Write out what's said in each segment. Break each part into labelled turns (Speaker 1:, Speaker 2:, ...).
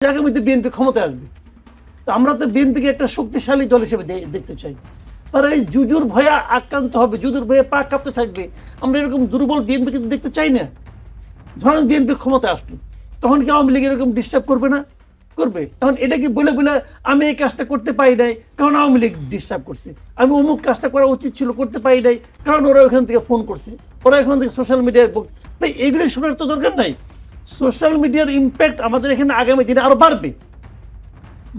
Speaker 1: আগামীতে বিএনপি ক্ষমতায় আসবে। তো আমরা তো বিএনপিকে একটা শক্তিশালী দল হিসেবে দেখতে চাই। তারা এই জুজুর ভয়ে আক্রান্ত হবে, জুজুর ভয়ে পা কাঁপতে থাকবে। আমরা এরকম দুর্বল বিএনপি কিন্তু দেখতে চাই না। ধরেন বিএনপি ক্ষমতায় আসলো, তখন কি আওয়ামী লীগ এরকম ডিস্টার্ব করবে না? করবে। এখন এটা কি বলে বলে আমি এই কাজটা করতে পারি নাই কারণ আওয়ামী লীগ ডিস্টার্ব করছে, আমি অমুক কাজটা করা উচিত ছিল করতে পারি নাই কারণ ওরা ওখান থেকে ফোন করছে, ওরা এখান থেকে সোশ্যাল মিডিয়ায় ভাই এগুলো শোনার তো দরকার নাই। সোশ্যাল মিডিয়ার ইম্প্যাক্ট আমাদের এখানে আগামী দিনে আরো বাড়বে।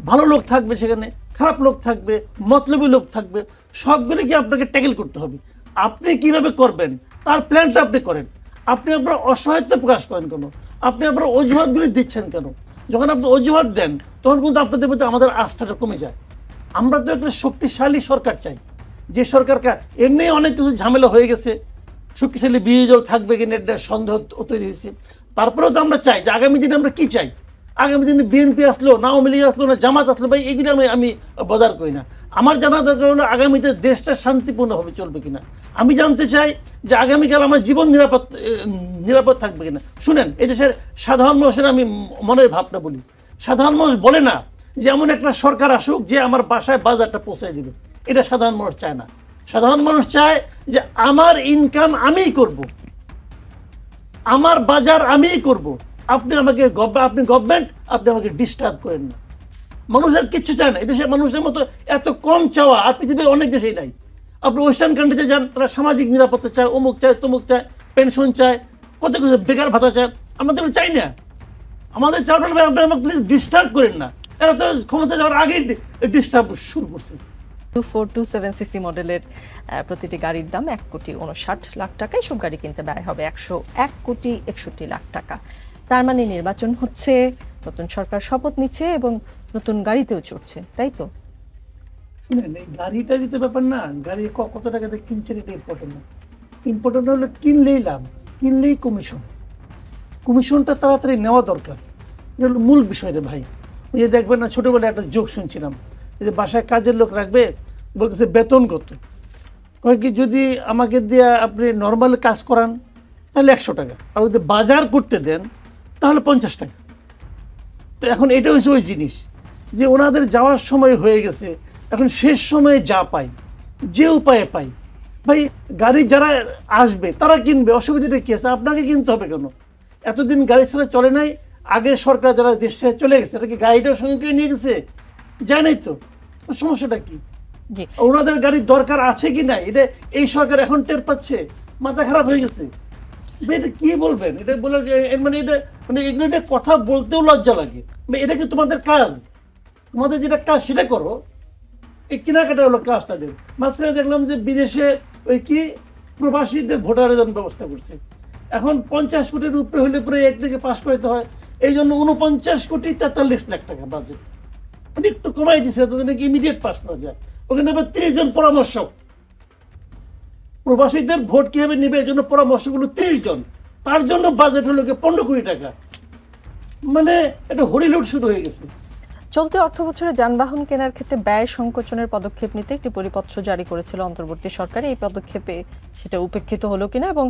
Speaker 1: ভালো লোক থাকবে, সেখানে খারাপ লোক থাকবে, মতলবী লোক থাকবে, সবগুলিকে আপনাকে ট্যাকেল করতে হবে। আপনি কিভাবে করবেন তার প্ল্যানটা আপনি করেন। আপনি আপনার অসহায়ত্ব প্রকাশ করেন কেন? আপনি আপনার অজুহাতগুলি দিচ্ছেন কেন? যখন আপনি অজুহাত দেন তখন কিন্তু আপনাদের প্রতি আমাদের আস্থাটা কমে যায়। আমরা তো একটা শক্তিশালী সরকার চাই, যে সরকার এমনি অনেক কিছু ঝামেলা হয়ে গেছে, শক্তিশালী বিরোধী দল থাকবে কিনা একটা সন্দেহ তৈরি হয়েছে। তারপরেও তো আমরা চাই যে আগামী দিনে আমরা কি চাই। আগামী দিনে বিএনপি আসলো না, আওয়ামী লীগ আসলো না, জামাত আসলো, ভাই এগুলো আমি বদার করি না। আমার জানা দরকার হলো আগামীতে দেশটা শান্তিপূর্ণভাবে চলবে কিনা। আমি জানতে চাই যে আগামীকাল আমার জীবন নিরাপদ থাকবে কিনা। শুনেন, এই দেশের সাধারণ মানুষের আমি মনের ভাবটা বলি। সাধারণ মানুষ বলে না যে এমন একটা সরকার আসুক যে আমার বাসায় বাজারটা পৌঁছায় দিবে, এটা সাধারণ মানুষ চায় না। সাধারণ মানুষ চায় যে আমার ইনকাম আমিই করব, আমার বাজার আমিই করব, আপনি আমাকে আপনি গভর্নমেন্ট আপনি আমাকে ডিস্টার্ব করেন না। মানুষ আর কিচ্ছু চায় না। এদেশের মানুষের মতো এত কম চাওয়া আর পৃথিবীর অনেক দেশেই নাই। আপনি ওয়েস্টার্ন কান্ট্রিতে যান, তারা সামাজিক নিরাপত্তা চায়, অমুক চায়, তমুক চায়, পেনশন চায়, কত কিছু, বেকার ভাতা চায়। আমাদের চাই না। আমাদের চাওয়াটা আপনি আমাকে প্লিজ ডিস্টার্ব করেন না। এরা তো ক্ষমতা যাওয়ার আগেই ডিস্টার্ব শুরু করছে।
Speaker 2: 2427cc মডেলের প্রতিটি গাড়ির দাম 1,59,00,000 টাকা। এসব গাড়ি কিনতে ব্যয় হবে 101,61,00,000 টাকা। তার মানে নির্বাচন হচ্ছে, নতুন সরকার শপথ নিচ্ছে এবং নতুন গাড়িতেও চড়ছে, তাই তো?
Speaker 1: শুনেন, এই গাড়ি টাড়ি তো ব্যাপার না, গাড়ি কত টাকাতে কিনছেন এটা ইম্পর্টেন্ট না। ইম্পর্টেন্ট হলো কিনলেই লাভ, কিনলেই কমিশন। কমিশনটা তাড়াতাড়ি নেওয়া দরকার, এটা হলো মূল বিষয়টা ভাই। ওই যে দেখবেন না, ছোটোবেলায় একটা জোক শুনছিলাম, এই যে বাসায় কাজের লোক রাখবে, বলতেছে বেতন কত, কয় কি যদি আমাকে দিয়ে আপনি নর্মাল কাজ করান তাহলে 100 টাকা, আর যদি বাজার করতে দেন তাহলে 50 টাকা। তো এখন এটা হচ্ছে ওই জিনিস যে ওনাদের যাওয়ার সময় হয়ে গেছে, এখন শেষ সময়ে যা পাই, যে উপায়ে পাই, ভাই গাড়ি যারা আসবে তারা কিনবে, অসুবিধাটা কি আছে? আপনাকে কিনতে হবে কেন? এতদিন গাড়ি ছাড়া চলে নাই। আগের সরকার যারা দেশ ছেড়ে চলে গেছে, এটা কি গাড়িটার সঙ্গে কেউ নিয়ে গেছে? যায় নাই তো। সমস্যাটা কি? ওনাদের গাড়ির দরকার আছে কি নাই এটা এই সরকার এখন টের পাচ্ছে, মাথা খারাপ হয়ে গেছে। এটা কি বলবেন? এটা বলে মানে এটা মানে এগুলো এটা কথা বলতেও লজ্জা লাগে। এটা কি তোমাদের কাজ? তোমাদের যেটা কাজ সেটা করো। এই কেনাকাটা হলো কাজটা দেব। মাঝখানে দেখলাম যে বিদেশে ওই কি প্রবাসীদের ভোটারের জন্য ব্যবস্থা করছে। এখন 50 কোটির উপরে হলে পরে একদিকে পাস করতে হয়, এই জন্য 49,43,00,000 টাকা বাজেট। মানে একটু কমাই দিচ্ছে, তাদের নাকি ইমিডিয়েট পাস করা যায়। ওখানে আবার 30 জন পরামর্শক, প্রবাসীদের ভোট কিভাবে নেবে এই জন্য পরামর্শগুলো 30 জন, তার জন্য বাজেট হলো 15 কোটি টাকা। মানে এটা হরিলুট শুরু হয়ে গেছে।
Speaker 2: চলতি অর্থ বছরে যানবাহন কেনার ক্ষেত্রে ব্যয় সংকোচনের পদক্ষেপ নিতে একটি পরিপত্র জারি করেছিল অন্তর্বর্তী সরকার। এই পদক্ষেপে সেটা উপেক্ষিত হলো কিনা, এবং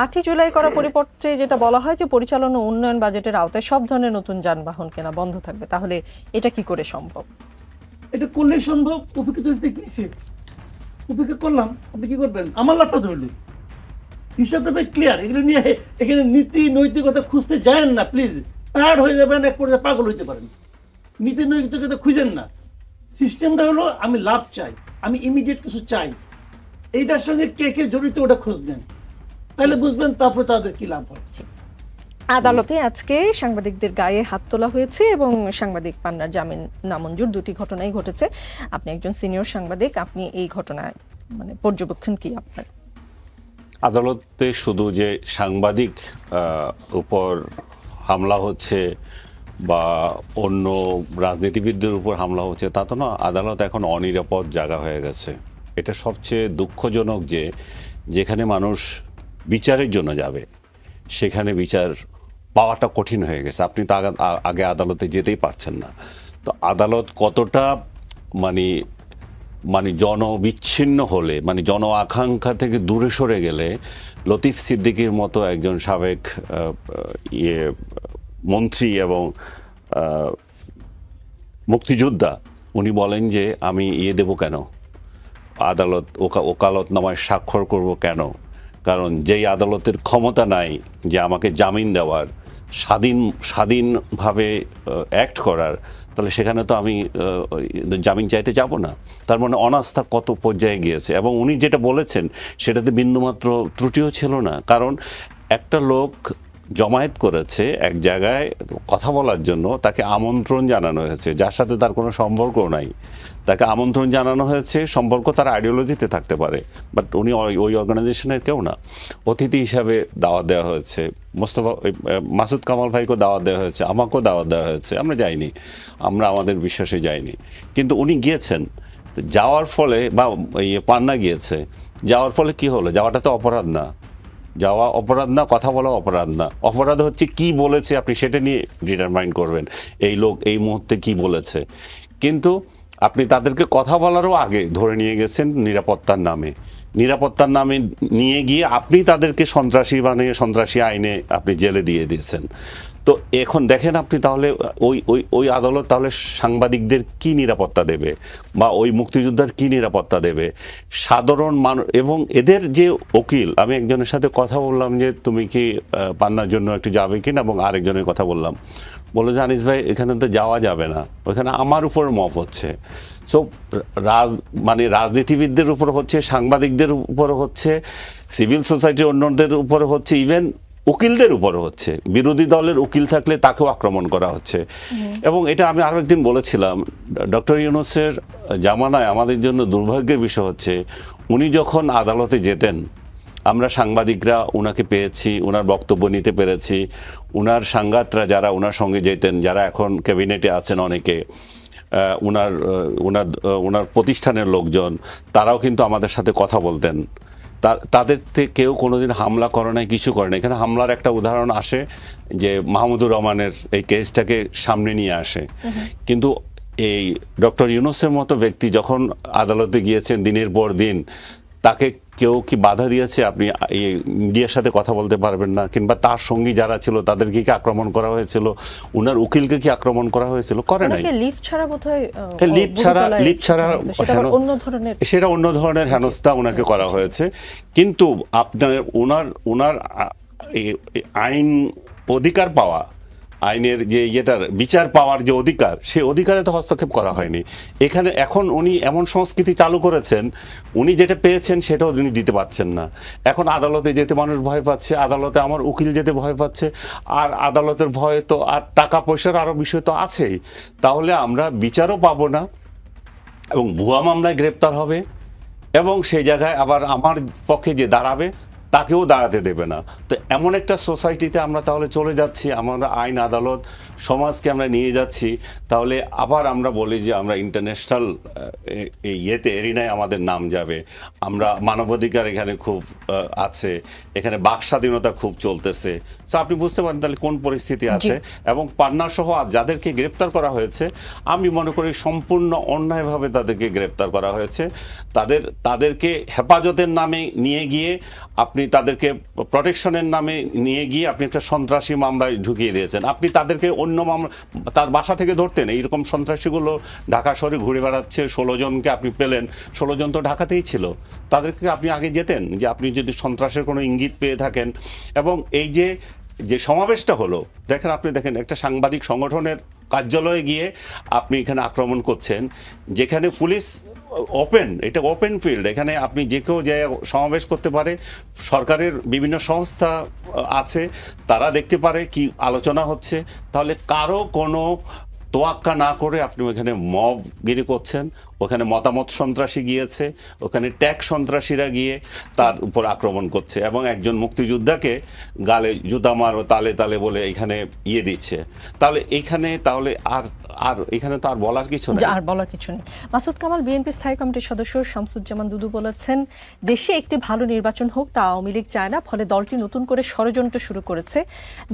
Speaker 2: 8ই জুলাই করা পরিপত্রে যেটা বলা হয় যে পরিচালনা উন্নয়ন বাজেটের আওতায় সব ধরনের নতুন যানবাহন কেনা বন্ধ থাকবে, তাহলে এটা কি করে সম্ভব?
Speaker 1: এটা করলেই সম্ভব। উপেক্ষিত হতে কিসে? উপেক্ষা করলাম, আপনি কি করবেন? আমার লাভটা ধরলে হিসাবটা ভাই ক্লিয়ার। এগুলো নিয়ে এখানে নীতি নৈতিকতা খুঁজতে যায়েন না প্লিজ। টায়ার্ড হয়ে যাবেন, এক পর্যায়ে পাগল হইতে পারেন। নীতি নৈতিকতা খুঁজেন না। সিস্টেমটা হলো আমি লাভ চাই, আমি ইমিডিয়েট কিছু চাই, এইটার সঙ্গে কে কে জড়িত ওটা খোঁজ নেন, তাহলে বুঝবেন তারপরে তাদের কি লাভ হচ্ছে।
Speaker 2: আদালতে আজকে সাংবাদিকদের গায়ে হাত তোলা হয়েছে এবং সাংবাদিক পান্নার জামিন নামঞ্জুর, দুটি ঘটনাই ঘটেছে। আপনি একজন সিনিয়র সাংবাদিক, আপনি এই ঘটনায় মানে পর্যবেক্ষণ কি আপনার?
Speaker 3: আদালতে শুধু যে সাংবাদিক উপর হামলা হচ্ছে বা অন্য রাজনীতিবিদদের উপর হামলা হচ্ছে তা তো না। আদালত এখন অনিরাপদ জায়গা হয়ে গেছে। এটা সবচেয়ে দুঃখজনক যে যেখানে মানুষ বিচারের জন্য যাবে সেখানে বিচার পাওয়াটা কঠিন হয়ে গেছে। আপনি তো আগে আদালতে যেতেই পারছেন না। তো আদালত কতটা মানে মানে জনবিচ্ছিন্ন হলে, মানে জন আকাঙ্ক্ষা থেকে দূরে সরে গেলে লতিফ সিদ্দিকীর মতো একজন সাবেক মন্ত্রী এবং মুক্তিযোদ্ধা উনি বলেন যে আমি দেব কেন, আদালত ওকালতনামায় স্বাক্ষর করব কেন, কারণ যেই আদালতের ক্ষমতা নাই যে আমাকে জামিন দেওয়ার, স্বাধীনভাবে অ্যাক্ট করার, তাহলে সেখানে তো আমি জামিন চাইতে যাব না। তার মানে অনাস্থা কত পর্যায়ে গিয়েছে। এবং উনি যেটা বলেছেন সেটাতে বিন্দুমাত্র ত্রুটিও ছিল না, কারণ একটা লোক জমায়েত করেছে এক জায়গায় কথা বলার জন্য, তাকে আমন্ত্রণ জানানো হয়েছে, যার সাথে তার কোনো সম্পর্কও নাই, তাকে আমন্ত্রণ জানানো হয়েছে। সম্পর্ক তার আইডিওলজিতে থাকতে পারে, বাট উনি ওই অর্গানাইজেশনের কেউ না। অতিথি হিসাবে দাওয়াত দেওয়া হয়েছে, মাসুদ কামাল ভাইকেও দাওয়াত দেওয়া হয়েছে, আমাকেও দাওয়াত দেওয়া হয়েছে, আমরা যাইনি, আমরা আমাদের বিশ্বাসে যাইনি। কিন্তু উনি গিয়েছেন, যাওয়ার ফলে বা পান্না গিয়েছে, যাওয়ার ফলে কি হলো? যাওয়াটা তো অপরাধ না, যাওয়া অপরাধ না, কথা বলা অপরাধ না। অপরাধ হচ্ছে কি বলেছে আপনি সেটা নিয়ে ডিটারমাইন করবেন, এই লোক এই মুহূর্তে কি বলেছে। কিন্তু আপনি তাদেরকে কথা বলারও আগে ধরে নিয়ে গেছেন নিরাপত্তার নামে, নিরাপত্তার নামে নিয়ে গিয়ে আপনি তাদেরকে সন্ত্রাসী বানিয়ে সন্ত্রাসী আইনে আপনি জেলে দিয়ে দিয়েছেন। তো এখন দেখেন আপনি তাহলে ওই আদালত তাহলে সাংবাদিকদের কি নিরাপত্তা দেবে, বা ওই মুক্তিযোদ্ধার কি নিরাপত্তা দেবে? সাধারণ মানুষ এবং এদের যে উকিল, আমি একজনের সাথে কথা বললাম যে তুমি কি পান্নার জন্য একটু যাবে কিনা, এবং আরেকজনের কথা বললাম, বললো যে আনিস ভাই এখানে তো যাওয়া যাবে না, ওইখানে আমার উপর মপ হচ্ছে। সো মানে রাজনীতিবিদদের উপর হচ্ছে, সাংবাদিকদের উপর হচ্ছে, সিভিল সোসাইটির অন্যদের উপর হচ্ছে, ইভেন উকিলদের উপরে হচ্ছে। বিরোধী দলের উকিল থাকলে তাকেও আক্রমণ করা হচ্ছে। এবং এটা আমি আরও একদিন বলেছিলাম, ডক্টর ইউনূসের জামানায় আমাদের জন্য দুর্ভাগ্যের বিষয় হচ্ছে উনি যখন আদালতে যেতেন, আমরা সাংবাদিকরা ওনাকে পেয়েছি, ওনার বক্তব্য নিতে পেরেছি, ওনার সাংঘাতরা যারা ওনার সঙ্গে যেতেন, যারা এখন ক্যাবিনেটে আছেন অনেকে, ওনার প্রতিষ্ঠানের লোকজন, তারাও কিন্তু আমাদের সাথে কথা বলতেন। তাদের কেউ কোনোদিন হামলা করে নাই, কিছু করে না। এখানে হামলার একটা উদাহরণ আসে যে মাহমুদুর রহমানের এই কেসটাকে সামনে নিয়ে আসে, কিন্তু এই ডক্টর ইউনূসের মতো ব্যক্তি যখন আদালতে গিয়েছেন দিনের পর দিন, তাকে কেউ কি বাধা দিয়েছে আপনি এই মিডিয়ার সাথে কথা বলতে পারবেন না, কিংবা তার সঙ্গী যারা ছিল তাদেরকে কি আক্রমণ করা হয়েছিল, ওনার উকিলকে কি আক্রমণ করা হয়েছিল? করে নাই।
Speaker 2: লিফট ছাড়া বোধহয়
Speaker 3: লিফট ছাড়া সেটা অন্য ধরনের হেনস্থা ওনাকে করা হয়েছে। কিন্তু আপনার ওনার আইন অধিকার পাওয়া, আইনের যে ইয়েটার বিচার পাওয়ার যে অধিকার, সেই অধিকারে তো হস্তক্ষেপ করা হয়নি এখানে। এখন উনি এমন সংস্কৃতি চালু করেছেন, উনি যেটা পেয়েছেন সেটাও উনি দিতে পারছেন না। এখন আদালতে যেতে মানুষ ভয় পাচ্ছে, আদালতে আমার উকিল যেতে ভয় পাচ্ছে, আর আদালতের ভয় তো আর টাকা পয়সার আরও বিষয় তো আছেই। তাহলে আমরা বিচারও পাবো না, এবং ভুয়া মামলায় গ্রেপ্তার হবে, এবং সেই জায়গায় আবার আমার পক্ষে যে দাঁড়াবে তাকেও দাঁড়াতে দেবে না। তো এমন একটা সোসাইটিতে আমরা তাহলে চলে যাচ্ছি, আমরা আইন আদালত সমাজকে আমরা নিয়ে যাচ্ছি। তাহলে আবার আমরা বলি যে আমরা ইন্টারন্যাশনাল ইয়েতে এরিনায় আমাদের নাম যাবে, আমরা মানবাধিকার এখানে খুব আছে, এখানে বাক স্বাধীনতা খুব চলতেছে। তো আপনি বুঝতে পারেন তাহলে কোন পরিস্থিতি আছে। এবং পান্না সহ যাদেরকে গ্রেপ্তার করা হয়েছে, আমি মনে করি সম্পূর্ণ অন্যায়ভাবে তাদেরকে গ্রেপ্তার করা হয়েছে। তাদেরকে হেফাজতের নামে নিয়ে গিয়ে আপনি তাদেরকে প্রটেকশনের নামে নিয়ে গিয়ে আপনি একটা সন্ত্রাসী মামলায় ঢুকিয়ে দিয়েছেন। আপনি তাদেরকে অন্য মামলা তার বাসা থেকে ধরতেন। এইরকম সন্ত্রাসীগুলো ঢাকা শহরে ঘুরে বেড়াচ্ছে, 16 জনকে আপনি পেলেন, 16 জন তো ঢাকাতেই ছিল। তাদেরকে আপনি আগে যেতেন যে আপনি যদি সন্ত্রাসের কোনো ইঙ্গিত পেয়ে থাকেন। এবং এই যে সমাবেশটা হলো, দেখেন একটা সাংবাদিক সংগঠনের কার্যালয়ে গিয়ে আপনি এখানে আক্রমণ করছেন, যেখানে পুলিশ এটা ওপেন ফিল্ড, এখানে আপনি যে কেউ যে সমাবেশ করতে পারে। সরকারের বিভিন্ন সংস্থা আছে, তারা দেখতে পারে কি আলোচনা হচ্ছে। তাহলে কারো কোনো তোয়াক্কা না করে আপনি ওখানে মবগিরি করছেন। ওখানে মতামত সন্ত্রাসী গিয়েছে, ওখানে ট্যাগ সন্ত্রাসীরা গিয়ে তার উপর আক্রমণ করছে, এবং একজন মুক্তিযোদ্ধাকে গালে জুতা মারো তালে তালে বলে এখানে দিচ্ছে। তাহলে এখানে তো আর বলার কিছু নেই,
Speaker 2: মাসুদ কামাল, বিএনপি স্থায়ী কমিটির সদস্য শামসুজ্জামান দুদু বলেছেন, দেশে একটি ভালো নির্বাচন হোক, তা আওয়ামী লীগ চায় না, ফলে দলটি নতুন করে ষড়যন্ত্র শুরু করেছে।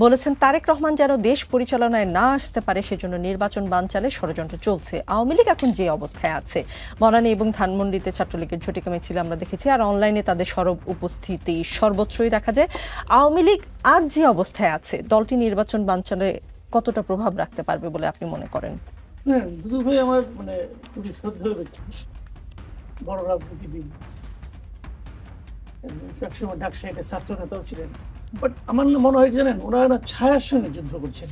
Speaker 2: বলেছেন তারেক রহমান যেন দেশ পরিচালনায় না আসতে পারে, সেজন্য নির্বাচন বানচালে ষড়যন্ত্র চলছে। আওয়ামী লীগ এখন যে অবস্থায় আছে, মরানি এবং ধানমন্ডিতে ছাত্রলীগের ঝটিকা মিছিল আমরা দেখেছি, আর অনলাইনে তাদের সরব উপস্থিতি সর্বত্রই দেখা যায়। আওয়ামী লীগ আজ যে অবস্থায় আছে, দলটি নির্বাচন বানচালে কতটা প্রভাব রাখতে পারবে বলে আপনি মনে করেন?
Speaker 1: হ্যাঁ, দুদু ভাই আমার মানে খুবই শ্রদ্ধেয় ব্যক্তি, বড় রাজনীতিবিদ, একসময় ডাকসাইটে ছাত্র নেতাও ছিলেন। বাট আমার না মনে হয় কি জানেন, ওনারা না ছায়ার সঙ্গে যুদ্ধ করছেন।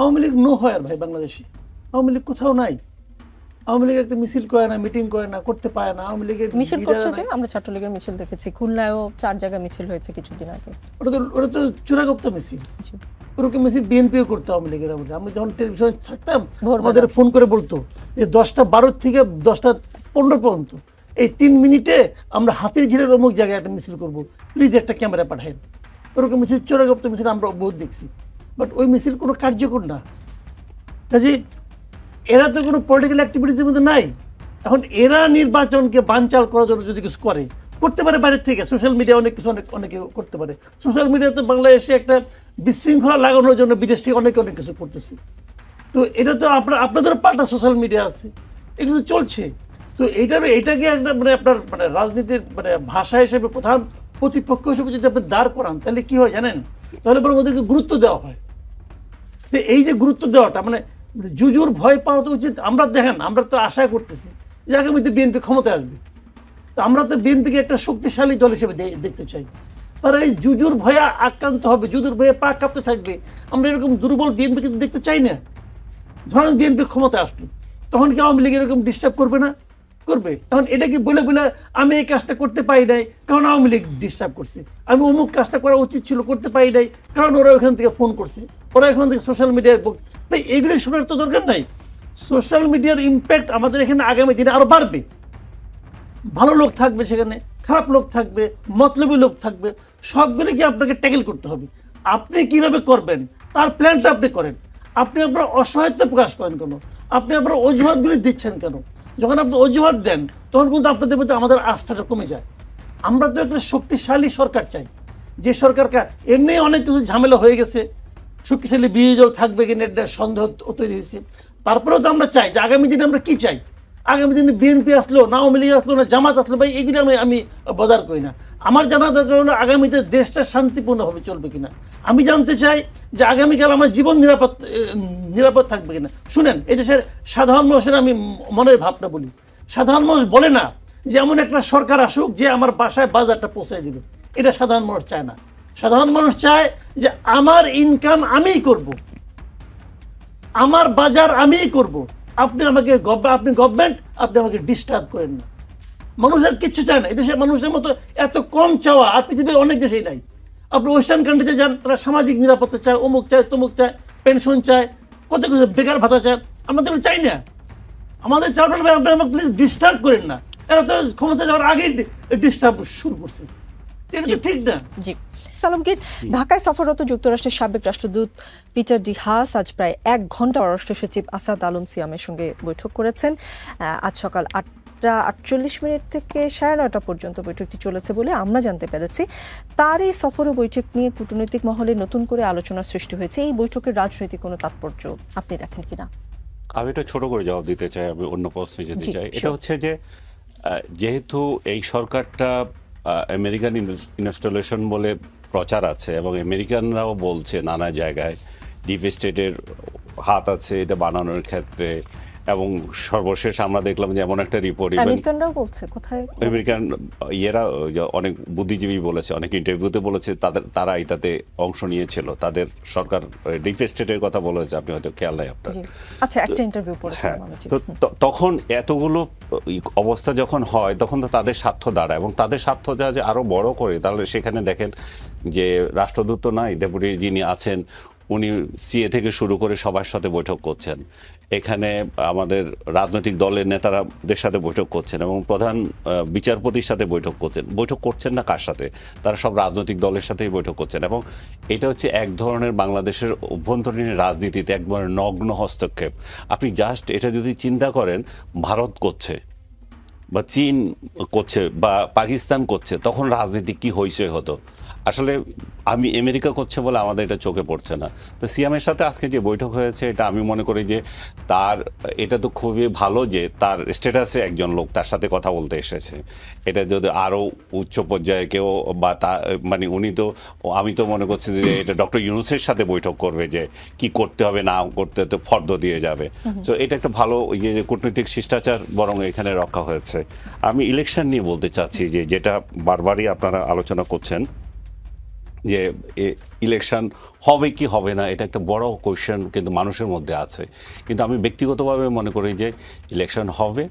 Speaker 1: আওয়ামী লীগ নো হয় আর ভাই বাংলাদেশে, আওয়ামী লীগ কোথাও নাই। আওয়ামী লীগ একটা মিছিল করে না, মিটিং করে না, করতে পারে না। আওয়ামী লীগের
Speaker 2: মিছিল করছে যে, আমরা ছাত্রলীগের মিছিল দেখেছি, খুলনায়ও 4 জায়গায় মিছিল হয়েছে কিছুদিন আগে।
Speaker 1: ওটা তো চূড়াগুপ্ত মিছিল। ওরকম মিছিল বিএনপিও করতো আওয়ামী লীগের আমলে। আমি যখন টেলিভিশনে থাকতাম আমাদের ফোন করে বলতো যে 10টা 12 থেকে 10টা 15 পর্যন্ত এই 3 মিনিটে আমরা হাতির ঝিলের অমুক জায়গায় একটা মিছিল করবো, প্লিজ একটা ক্যামেরা পাঠায়েন। ওরকম মিছিল চূড়াগুপ্ত মিছিল আমরা বহুত দেখছি, বাট ওই মিছিল কোনো কার্যকর না। কাজে এরা তো কোনো পলিটিক্যাল অ্যাক্টিভিটিসের মধ্যে নাই। এখন এরা নির্বাচনকে বানচাল করার জন্য যদি কিছু করতে পারে বাইরের থেকে, সোশ্যাল মিডিয়া অনেক কিছু অনেকে করতে পারে। সোশ্যাল মিডিয়া তো বাংলাদেশে একটা বিশৃঙ্খলা লাগানোর জন্য বিদেশ থেকে অনেক কিছু করতেছে। তো এটা তো আপনাদেরও পাল্টা সোশ্যাল মিডিয়া আছে, এগুলো চলছে। তো এটাকে একটা মানে আপনার মানে রাজনীতির মানে ভাষা হিসেবে প্রধান প্রতিপক্ষ হিসেবে যদি আপনি দাঁড় করান, তাহলে কি হয় জানেন, তাহলে পরে ওদেরকে গুরুত্ব দেওয়া হয়। তো এই যে গুরুত্ব দেওয়াটা মানে জুজুর ভয় পাওয়া তো উচিত। আমরা দেখেন, আমরা তো আশা করতেছি যে আগামীতে বিএনপি ক্ষমতায় আসবে। তো আমরা তো বিএনপিকে একটা শক্তিশালী দল হিসেবে দেখতে চাই। তারা এই জুজুর ভয়ে আক্রান্ত হবে, জুজুর ভয়ে পা কাঁপতে থাকবে। আমরা এরকম দুর্বল বিএনপি কিন্তু দেখতে চাই না। ধরেন বিএনপি ক্ষমতায় আসলো, তখন কি আওয়ামী লীগ এরকম ডিস্টার্ব করবে না? করবে। এখন এটা কি বলে আমি এই কাজটা করতে পারি নাই কারণ আওয়ামী লীগ ডিস্টার্ব করছে, আমি অমুক কাজটা করা উচিত ছিল করতে পারি নাই কারণ ওরা ওখান থেকে ফোন করছে, ওরা এখান থেকে সোশ্যাল মিডিয়ায় ভাই এগুলি শোনার তো দরকার নাই। সোশ্যাল মিডিয়ার ইম্প্যাক্ট আমাদের এখানে আগামী দিনে আরো বাড়বে। ভালো লোক থাকবে সেখানে, খারাপ লোক থাকবে, মতলবী লোক থাকবে, সবগুলিকে আপনাকে ট্যাকেল করতে হবে। আপনি কিভাবে করবেন তার প্ল্যানটা আপনি করেন। আপনি আপনার অসহায়ত্ব প্রকাশ করেন কেন? আপনি আপনার অজুহাতগুলি দিচ্ছেন কেন? যখন আপনি অজুহাত দেন তখন কিন্তু আপনাদের প্রতি আমাদের আস্থাটা কমে যায়। আমরা তো একটা শক্তিশালী সরকার চাই, যে সরকার এমনি অনেক কিছু ঝামেলা হয়ে গেছে, শক্তিশালী বিরোধী দল থাকবে কিনা একটা সন্দেহ তৈরি হয়েছে। তারপরেও তো আমরা চাই যে আগামী দিনে আমরা কি চাই। আগামী দিনে বিএনপি আসলো না, আওয়ামী লীগ আসলো না, জামাত আসলো, ভাই এগুলো আমি বদার করি না। আমার জানা দরকার হলো আগামীতে দেশটা শান্তিপূর্ণভাবে চলবে কিনা। আমি জানতে চাই যে আগামীকাল আমার জীবন নিরাপদ থাকবে কিনা। শুনেন, এই দেশের সাধারণ মানুষের আমি মনের ভাবটা বলি। সাধারণ মানুষ বলে না যে এমন একটা সরকার আসুক যে আমার বাসায় বাজারটা পৌঁছায় দিবে, এটা সাধারণ মানুষ চায় না। সাধারণ মানুষ চায় যে আমার ইনকাম আমিই করব, আমার বাজার আমিই করব, আপনি গভর্নমেন্ট আপনি আমাকে ডিস্টার্ব করেন না। মানুষ আর কিচ্ছু চায় না। এদেশের মানুষের মতো এত কম চাওয়া আর পৃথিবীর অনেক দেশেই নাই। আপনি ওয়েস্টার্ন কান্ট্রিতে যান, তারা সামাজিক নিরাপত্তা চায়, অমুক চায়, তমুক চায়, পেনশন চায়, কত কিছু, বেকার ভাতা চায়। আমাদের চাই না। আমাদের চাওয়াটা আপনি আমাকে প্লিজ ডিস্টার্ব করেন না। এরা তো ক্ষমতা যাওয়ার আগেই ডিস্টার্ব শুরু করছে, ঠিক না?
Speaker 2: জি সালামগীর, ঢাকায় সফররত যুক্তরাষ্ট্রের সাবেক রাষ্ট্রদূত পিটার ডি হাস আজ প্রায় 1 ঘন্টা পররাষ্ট্র সচিব আসাদ আলম সিয়ামের সঙ্গে বৈঠক করেছেন। আজ সকাল 8:48 থেকে 9:30 পর্যন্ত বৈঠকটি চলেছে বলে আমরা জানতে পেরেছি। তার এই সফর ও বৈঠক নিয়ে কূটনৈতিক মহলে নতুন করে আলোচনা সৃষ্টি হয়েছে। এই বৈঠকের রাজনৈতিক কোনো তাৎপর্য আপনি দেখেন কিনা?
Speaker 3: আমি এটা ছোট করে জবাব দিতে চাই, আমি অন্য প্রশ্নে যেতে চাই। এটা হচ্ছে যে যেহেতু এই সরকারটা আমেরিকান ইনস্টলেশন বলে প্রচার আছে এবং আমেরিকানরাও বলছে নানা জায়গায় ডিপ স্টেটের হাত আছে এটা বানানোর ক্ষেত্রে, এবং সর্বশেষ আমরা দেখলাম যে এমন একটা রিপোর্ট
Speaker 2: আমেরিকানরাও বলছে, কোথায়
Speaker 3: আমেরিকান অনেক বুদ্ধিজীবী বলেছে, অনেক ইন্টারভিউতে বলেছে তারা এটাতে অংশ নিয়েছিল, তাদের সরকার ডিপ স্টেটের কথা বলেছে, আপনি হয়তো খেয়াল নাই আপনার।
Speaker 2: আচ্ছা, একটা ইন্টারভিউ পড়েছিলাম আমি।
Speaker 3: তো তখন এতগুলো অবস্থা যখন হয় তখন তো তাদের স্বার্থ দাঁড়ায়, এবং তাদের স্বার্থ যা যে আরো বড় করে, তাহলে সেখানে দেখেন যে রাষ্ট্রদূত তো নাই, ডেপুটি যিনি আছেন উনি সিএ থেকে শুরু করে সবার সাথে বৈঠক করছেন, এখানে আমাদের রাজনৈতিক দলের নেতারাদের সাথে বৈঠক করছেন এবং প্রধান বিচারপতির সাথে বৈঠক করছেন না কার সাথে, তারা সব রাজনৈতিক দলের সাথেই বৈঠক করছেন। এবং এটা হচ্ছে এক ধরনের বাংলাদেশের অভ্যন্তরীণ রাজনীতিতে একবার নগ্ন হস্তক্ষেপ। আপনি জাস্ট এটা যদি চিন্তা করেন, ভারত করছে বা চীন করছে বা পাকিস্তান করছে, তখন রাজনীতি কি হইচই হতো। আসলে আমি আমেরিকা করছে বলে আমাদের এটা চোখে পড়ছে না। তো সিয়ামের সাথে আজকে যে বৈঠক হয়েছে এটা আমি মনে করি যে তার এটা তো খুবই ভালো যে তার স্ট্যাটাসে একজন লোক তার সাথে কথা বলতে এসেছে। এটা যদি আরও উচ্চ পর্যায়ের কেউ বা তা মানে উনি তো, আমি তো মনে করছি যে এটা ডক্টর ইউনূসের সাথে বৈঠক করবে যে কি করতে হবে না করতে, তো ফর্দ দিয়ে যাবে। তো এটা একটা ভালো ইয়ে যে কূটনৈতিক শিষ্টাচার বরং এখানে রক্ষা হয়েছে। আমি ইলেকশন নিয়ে বলতে চাচ্ছি যে যেটা বারবারই আপনারা আলোচনা করছেন যে ইলেকশন হবে কি হবে না, এটা একটা বড় কোয়েশ্চেন কিন্তু মানুষের মধ্যে আছে। কিন্তু আমি ব্যক্তিগতভাবে মনে করি যে ইলেকশন হবে,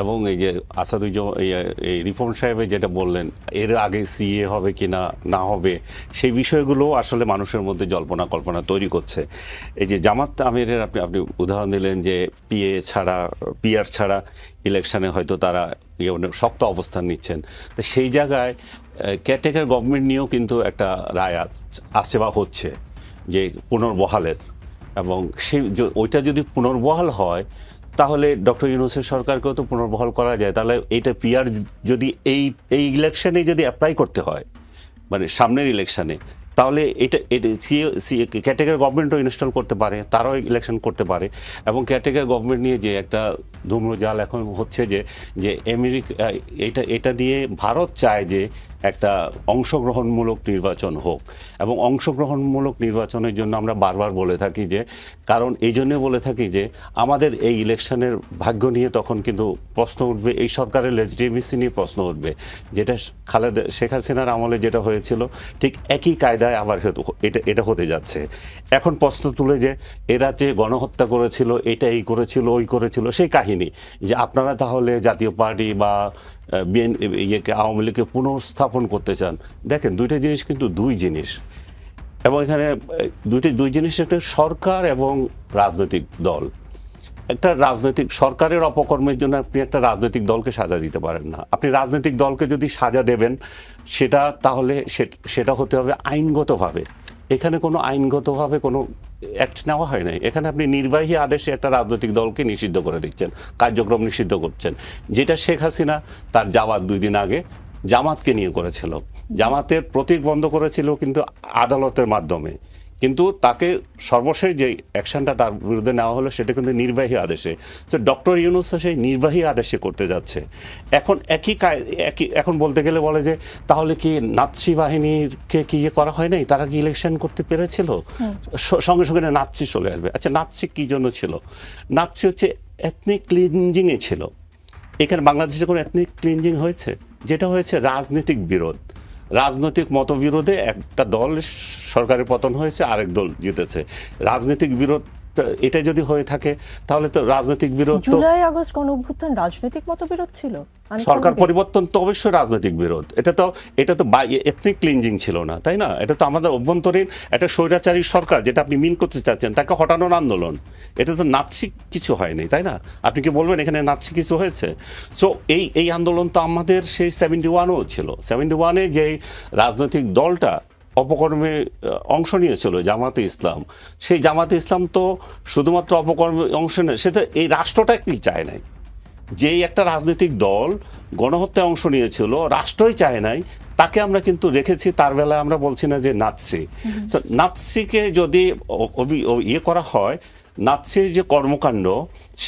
Speaker 3: এবং এই যে আসাদুজ্জামান এই রিফর্ম সাহেবের যেটা বললেন এর আগে সিএ হবে কি না না হবে, সেই বিষয়গুলো আসলে মানুষের মধ্যে জল্পনা কল্পনা তৈরি করছে। এই যে জামাত আমিরের আপনি উদাহরণ দিলেন যে পিআর ছাড়া ইলেকশনে হয়তো তারা শক্ত অবস্থান নিচ্ছেন। তো সেই জায়গায় কেয়ারটেকার গভর্নমেন্ট নিয়েও কিন্তু একটা রায় আসছে বা হচ্ছে যে পুনর্বহালের, এবং সেই ওইটা যদি পুনর্বহাল হয় তাহলে ডক্টর ইউনূসের সরকারকেও তো পুনর্বহাল করা যায়। তাহলে এইটা পিআর যদি এই ইলেকশনে যদি অ্যাপ্লাই করতে হয়, মানে সামনের ইলেকশনে, তাহলে এটা কেয়ারটেকার গভর্নমেন্টও ইনস্টল করতে পারে, তারাও ইলেকশন করতে পারে। এবং কেয়ারটেকার গভর্নমেন্ট নিয়ে যে একটা ধূম্রজাল এখন হচ্ছে যে আমেরিকা এটা দিয়ে ভারত চায় যে একটা অংশগ্রহণমূলক নির্বাচন হোক, এবং অংশগ্রহণমূলক নির্বাচনের জন্য আমরা বারবার বলে থাকি যে, কারণ এই জন্যে বলে থাকি যে আমাদের এই ইলেকশনের ভাগ্য নিয়ে তখন কিন্তু প্রশ্ন উঠবে, এই সরকারের লেজিটিমেসি নিয়ে প্রশ্ন উঠবে, যেটা শেখ হাসিনার আমলে যেটা হয়েছিল ঠিক একই কায়দায় আবার এটা হতে যাচ্ছে। এখন প্রশ্ন তুলে যে এরা যে গণহত্যা করেছিল, এটা এই করেছিল ওই করেছিল, সেই কাহিনী যে আপনারা তাহলে জাতীয় পার্টি বা আওয়ামী লীগকে পুনঃস্থাপন করতে চান। দেখেন দুইটা জিনিস কিন্তু দুই জিনিস, এবং এখানে দুই জিনিস, একটা সরকার এবং রাজনৈতিক দল। একটা রাজনৈতিক সরকারের অপকর্মের জন্য আপনি একটা রাজনৈতিক দলকে সাজা দিতে পারেন না। আপনি রাজনৈতিক দলকে যদি সাজা দেবেন তাহলে সেটা হতে হবে আইনগতভাবে। এখানে কোনো আইনগতভাবে কোনো অ্যাক্ট নেওয়া হয় নাই। এখানে আপনি নির্বাহী আদেশে একটা রাজনৈতিক দলকে নিষিদ্ধ করে দিচ্ছেন, কার্যক্রম নিষিদ্ধ করছেন, যেটা শেখ হাসিনা তার যাওয়ার 2 দিন আগে জামাতকে নিয়ে করেছিল। জামাতের প্রতীক বন্ধ করেছিল কিন্তু আদালতের মাধ্যমে, কিন্তু তাকে সর্বশেষ যে অ্যাকশনটা তার বিরুদ্ধে নেওয়া হলো সেটা কিন্তু নির্বাহী আদেশে। তো ডক্টর ইউনূস সেই নির্বাহী আদেশে করতে যাচ্ছে। এখন এখন বলতে গেলে বলে যে তাহলে কি নাৎসি বাহিনীকে কি করা হয় নাই, তারা কি ইলেকশন করতে পেরেছিল? সঙ্গে সঙ্গে নাৎসি চলে আসবে। আচ্ছা, নাৎসি কি জন্য ছিল? নাৎসি হচ্ছে এথনিক ক্লিনজিংয়ে ছিল। এখানে বাংলাদেশে কোনো এথনিক ক্লিনজিং হয়েছে? যেটা হয়েছে রাজনৈতিক বিরোধ, রাজনৈতিক মতবিরোধে একটা দল সরকারের পতন হয়েছে, আরেক দল জিতেছে। রাজনৈতিক বিরোধ এটা যদি হয়ে থাকে তাহলে তো রাজনৈতিক বিরোধ,
Speaker 2: জুলাই আগস্ট গণঅভ্যুত্থান রাজনৈতিক মতবিরোধ ছিল,
Speaker 3: সরকার পরিবর্তন তো অবশ্যই রাজনৈতিক বিরোধ। এটা তো এথনিক ক্লিনজিং ছিল না, তাই না? এটা তো আমাদের অভ্যন্তরীণ একটা স্বৈরাচারী সরকার, যেটা আপনি মিন করতে চাচ্ছেন, তাকে হটানোর আন্দোলন। এটা তো নাৎসি কিছু হয়নি, তাই না? আপনি কি বলবেন এখানে নাৎসি কিছু হয়েছে? সো এই আন্দোলন তো আমাদের সেই 71-ও ছিল। 71-এ যে রাজনৈতিক দলটা অপকর্মে অংশ নিয়েছিল জামাতে ইসলাম, সেই জামাতে ইসলাম তো শুধুমাত্র অপকর্মে অংশ নেয়, সে তো এই রাষ্ট্রটাকেই চায় নাই। যেই একটা রাজনৈতিক দল গণহত্যায় অংশ নিয়েছিল, রাষ্ট্রই চায় নাই, তাকে আমরা কিন্তু রেখেছি। তার বেলায় আমরা বলছি না যে নাৎসি। নাৎসিকে যদি ইয়ে করা হয়, নাৎসির যে কর্মকাণ্ড,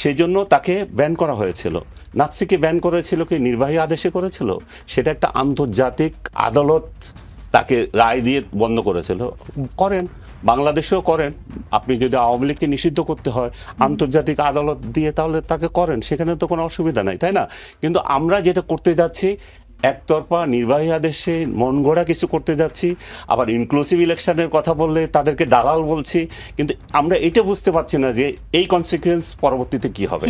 Speaker 3: সেজন্য তাকে ব্যান করা হয়েছিল। নাৎসিকে ব্যান করেছিল কি নির্বাহী আদেশে করেছিল? সেটা একটা আন্তর্জাতিক আদালত তাকে রায় দিয়ে বন্ধ করেছিল। করেন, বাংলাদেশেও করেন। আপনি যদি আওয়ামী লীগকে নিষিদ্ধ করতে হয় আন্তর্জাতিক আদালত দিয়ে, তাহলে তাকে করেন, সেখানে তো কোনো অসুবিধা নাই, তাই না? কিন্তু আমরা যেটা করতে যাচ্ছি, একতরফা নির্বাহী আদেশে মন গড়া কিছু করতে যাচ্ছি, আবার ইনক্লুসিভ ইলেকশনের কথা বললে তাদেরকে দালাল বলছি, কিন্তু আমরা এটা বুঝতে পারছি না যে এই কনসিকুয়েন্স পরবর্তীতে কি হবে,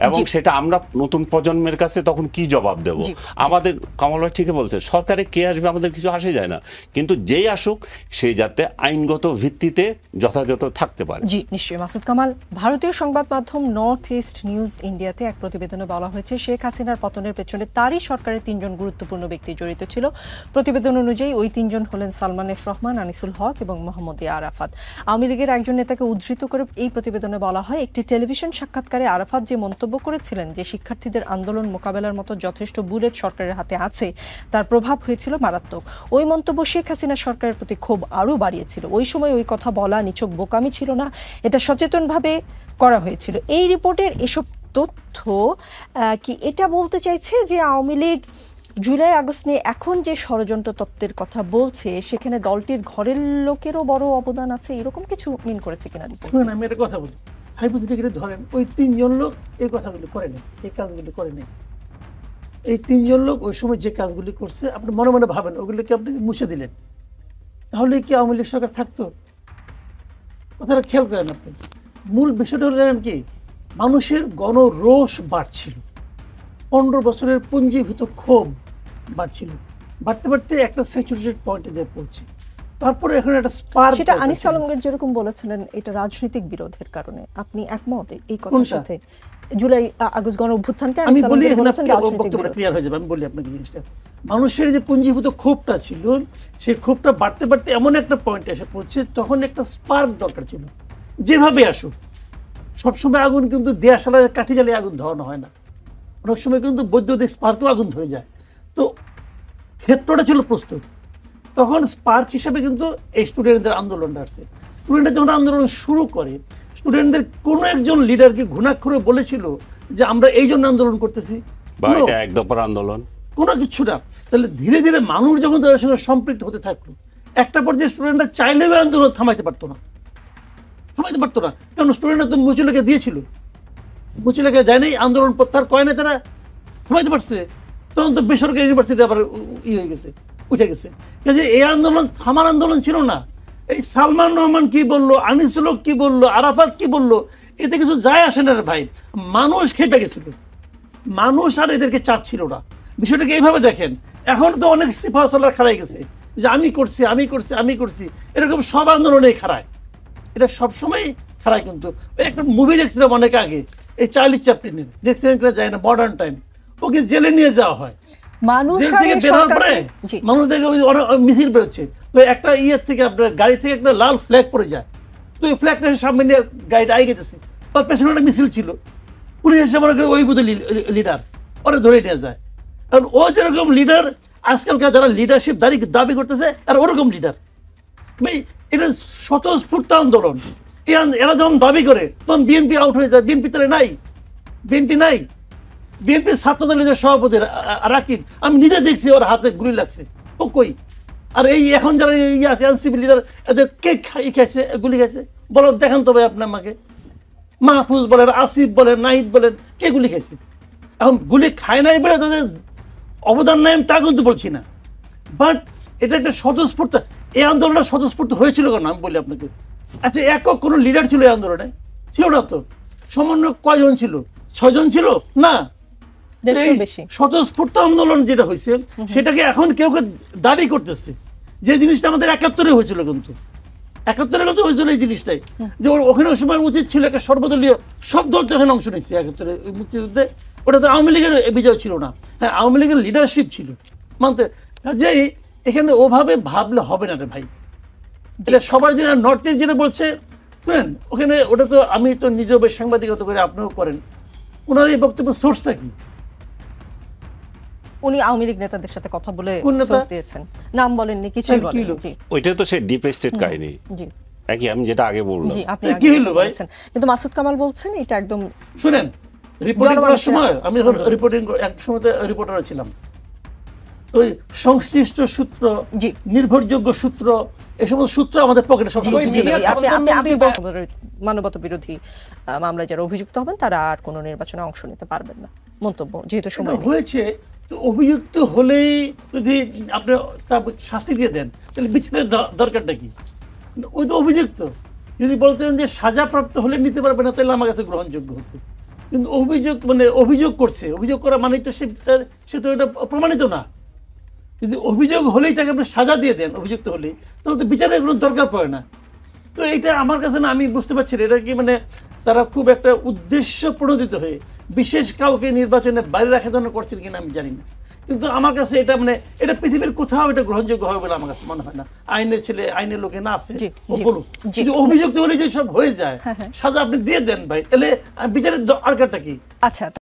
Speaker 3: এবং সেটা আমরা নতুন প্রজন্মের কাছে তখন কি জবাব দেব। আমাদের কামাল ভাই ঠিকই বলছে, সরকারে কে আসবে আমাদের কিছু আসে যায় না, কিন্তু যেই আসুক সেই যাতে আইনগত ভিত্তিতে যথাযথ থাকতে পারে।
Speaker 2: জি নিশ্চয়ই। মাসুদ কামাল, ভারতীয় সংবাদ মাধ্যম নর্থ ইস্ট নিউজ ইন্ডিয়াতে এক প্রতিবেদনে বলা হয়েছে শেখ হাসিনার পতনের পেছনে তারই সরকারের 3 জন গুরুত্ব গুরুত্বপূর্ণ ব্যক্তি জড়িত ছিল। প্রতিবেদন অনুযায়ী ওই 3 জন হলেন সালমান এফ রহমান, আনিসুল হক এবং মোহাম্মদ আরাফাত। আওয়ামী লীগের একজন নেতাকে উদ্ধৃত করে এই প্রতিবেদনে বলা হয়, একটি টেলিভিশন সাক্ষাৎকারে আরাফাত যে মন্তব্য করেছিলেন যে শিক্ষার্থীদের আন্দোলন মোকাবেলার মতো যথেষ্ট বুলেট সরকারের হাতে আছে, তার প্রভাব হয়েছিল মারাত্মক। ওই মন্তব্য শেখ হাসিনা সরকারের প্রতি ক্ষোভ আরও বাড়িয়েছিল। ওই সময় ওই কথা বলা নিছক বোকামি ছিল না, এটা সচেতনভাবে করা হয়েছিল। এই রিপোর্টের এসব তথ্য কি এটা বলতে চাইছে যে আওয়ামী লীগ জুলাই আগস্ট নিয়ে এখন যে ষড়যন্ত্র তত্ত্বের কথা বলছে সেখানে দলটির ঘরের লোকেরও বড় অবদান আছে, এরকম কিছু মিন করেছে কিনা রিপোর্ট?
Speaker 1: শুনুন, আমি একটা কথা বলি, হাইপোথেটিক্যালি ধরেন ওই 3 জন লোক এই কথাগুলি করে নেই, এই কাজগুলি করে নেই। এই 3 জন লোক ওই সময় যে কাজগুলি করছে আপনি মনে মনে ভাবেন ওগুলিকে আপনি মুছে দিলেন, তাহলে কি আওয়ামী লীগ সরকার থাকতো? কথাটা খেয়াল করেন আপনি। মূল বিষয়টা হলো জানেন কি, মানুষের গণরোষ বাড়ছিল, 15 বছরের পুঞ্জীভূত ক্ষোভ বাড়ছিল, বাড়তে বাড়তে একটা স্যাচুরেটেড পয়েন্টে যে পৌঁছে, তারপরে এখন একটা স্পার্ক।
Speaker 2: সেটা আনিস আলমগীর যেরকম বলেছিলেন এটা রাজনৈতিক বিরোধের কারণে, আপনি একমত এই কথার সাথে? জুলাই আগস্ট গণ অভ্যুত্থানকে
Speaker 1: আমি বলি
Speaker 2: রাজনৈতিক বিরোধ।
Speaker 1: ক্লিয়ার হয়ে যাবে, আমি বলি আপনাকে জিনিসটা। মানুষের যে পুঞ্জীভূত ক্ষোভটা ছিল সেই ক্ষোভটা বাড়তে বাড়তে এমন একটা পয়েন্টে এসে পড়ছে, তখন একটা স্পার্ক দরকার ছিল। যেভাবে আসুক, সবসময় আগুন কিন্তু দেয়াশালের কাঠি জ্বালিয়ে আগুন ধরানো হয় না, অনেক সময় কিন্তু বৈদ্যুতিক স্পার্কেও আগুন ধরে যায়। তো ক্ষেত্রটা ছিল প্রস্তুত, তখন স্পার্ক হিসেবে কিন্তু এই স্টুডেন্টদের আন্দোলনটা আসছে। স্টুডেন্টরা যখন আন্দোলন শুরু করে, স্টুডেন্টদের কোনো একজন লিডার কি ঘুণাক্ষরে বলেছিল যে আমরা এই জন্য আন্দোলন করতেছি?
Speaker 3: বা এটা এক দফার আন্দোলন? কোনো
Speaker 1: কিছু না। তাহলে ধীরে ধীরে মানুষ যখন তাদের সঙ্গে সম্পৃক্ত হতে থাকলো, একটা পর্যায়ে স্টুডেন্টরা চাইলেও আন্দোলন থামাইতে পারতো না, কারণ স্টুডেন্টরা তো মুচুলেখা দিয়েছিল, মুচুলেখা দেয় নাই, আন্দোলন প্রত্যাহার করে নাই, তারা থামাইতে পারছে। তখন তো বেসরকারি ইউনিভার্সিটি আবার হয়ে গেছে, উঠে গেছে। কাজে এই আন্দোলন থামার আন্দোলন ছিল না। এই সালমান রহমান কি বললো, আনিসুল হক কি বললো, আরাফাত কি বললো, এতে কিছু যায় আসে না রে ভাই। মানুষ খেপে গেছিল, মানুষ আর এদেরকে চাচ্ছিল না। বিষয়টাকে এইভাবে দেখেন, এখন তো অনেক সিফাহসালার খারাই গেছে যে আমি করছি, আমি করছি, আমি করছি, এরকম সব আন্দোলনে খারায়, এটা সবসময় খারায়। কিন্তু একটা মুভি দেখছিলাম অনেক আগে, এই চার্লি চ্যাপলিনের, দেখছিলেন কিনা যায় না, মডার্ন টাইম, ওকে জেলে নিয়ে যাওয়া হয়, মানুষ থেকে মিছিল বেরোচ্ছে, তো একটা ইয়ের থেকে আপনার গাড়ি থেকে একটা লাল ফ্ল্যাগ পড়ে যায়, তো এই ফ্ল্যাগটা সামনে নিয়ে গাড়িটা আগে গেছে, তার পেছনে একটা মিছিল ছিল, পুলিশ এসে মনে করে ওই বুধ লিডার, ওরা ধরে নিয়ে যায়। কারণ ও যেরকম লিডার, আজকালকার যারা লিডারশিপ দাবি করতেছে আর ওরকম লিডার। এটা স্বতঃস্ফূর্ত আন্দোলন, এরা যখন দাবি করে তখন বিএনপি আউট হয়ে যায়, বিএনপি তাহলে নাই, বিএনপি নাই। বিএনপির ছাত্রদলের সভাপতি রাকিব, আমি নিজে দেখছি ওর হাতে গুলি লাগছে, ও কই? আর এই এখন যারা ইয়ে আছে এনসিপি লিডার, এদের কে খাইছে, গুলি খাইছে, বলো দেখান তো ভাই আপনি আমাকে। মাহফুজ বলেন, আসিফ বলেন, নাহিদ বলেন, কে গুলি খাইছে? এখন গুলি খায় নাই বলে তাদের অবদান নাই তা কিন্তু বলছি না, বাট এটা একটা স্বতঃস্ফূর্ত, এই আন্দোলনটা স্বতঃস্ফূর্ত হয়েছিল কেন আমি বলি আপনাকে। আচ্ছা, একক কোনো লিডার ছিল এই আন্দোলনে? ছিল না তো। সমন্বয় কয়জন ছিল? 6 জন ছিল না? স্বতঃস্ফূর্ত আন্দোলন যেটা হয়েছে সেটাকে এখন কেউ কেউ দাবি করতেছে, যে জিনিসটা আমাদের 71-এ হয়েছিল, কিন্তু 71-এ কিন্তু হয়েছিল এই জিনিসটাই, যে ওখানে ওই সময় উচিত ছিল একটা সর্বদলীয়, সব দল তো এখানে অংশ নিচ্ছে 71-এ মুক্তিযুদ্ধে, ওটা তো আওয়ামী লীগের বিজয় ছিল না, হ্যাঁ আওয়ামী লীগের লিডারশিপ ছিল মানতে। যে এখানে ওভাবে ভাবলে হবে না রে ভাই, এটা সবার যেটা নর্থের যেটা বলছে শুনেন, ওখানে ওটা তো আমি তো নিজেও বেশ সাংবাদিকতা করে, আপনিও করেন, ওনার এই বক্তব্য সোর্সটা কি?
Speaker 2: উনি আওয়ামী লীগ নেতাদের সাথে কথা বলে সোর্স দিয়েছেন, নাম বলেননি, কিছুই বলেননি।
Speaker 3: ওইটা তো সেই ডিপ স্টেট কাহিনী,
Speaker 2: জি
Speaker 3: একই আমি যেটা আগে বললাম।
Speaker 2: জি, আপনি কি হলো ভাই? কিন্তু মাসুদ কামাল বলছেন এটা একদম,
Speaker 1: শুনেন, রিপোর্টিং করার সময় আমি যখন রিপোর্টিং এক সময় রিপোর্টার ছিলাম, তো সংশ্লিষ্ট সূত্র, নির্ভরযোগ্য সূত্র, এই সমস্ত সূত্র আমাদের পকেটে সবসময়।
Speaker 2: মানবতা বিরোধী মামলায় যারা অভিযুক্ত হবেন তারা আর কোনো নির্বাচনে অংশ নিতে পারবেন না মন্তব্য যেহেতু সময়
Speaker 1: হয়েছে। তো অভিযুক্ত হলেই যদি আপনি শাস্তি দিয়ে দেন তাহলে বিচারের দরকারটা কি? ওই তো অভিযুক্ত, যদি বলতেন যে সাজাপ্রাপ্ত হলে নিতে পারবে না তাহলে আমার কাছে গ্রহণযোগ্য হতো। কিন্তু অভিযোগ করছে, অভিযোগ করা মানে তো সে তো এটা প্রমাণিত না। যদি অভিযোগ হলেই তাকে আপনি সাজা দিয়ে দেন অভিযুক্ত হলেই, তাহলে তো বিচারের কোনো দরকার পড়ে না। তো এইটা আমার কাছে না, আমি বুঝতে পারছি না এটা কি তারা খুব একটা উদ্দেশ্য প্রণোদিত হয়ে বিশেষ কাউকে নির্বাচনে বাইরে রাখার জন্য করছেন কিনা আমি জানি না। কিন্তু আমার কাছে এটা মানে এটা পৃথিবীর কোথাও এটা গ্রহণযোগ্য হবে বলে আমার কাছে মনে হয় না। আইনের ছেলে আইনের লোকে না আছে,
Speaker 2: জি,
Speaker 1: ও
Speaker 2: জি,
Speaker 1: বলুক।
Speaker 2: জি।
Speaker 1: কিন্তু অভিযুক্ত হলে যে সব হয়ে যায়, সাজা আপনি দিয়ে দেন ভাই, তাহলে বিচারের দরকারটা কি?
Speaker 2: আচ্ছা।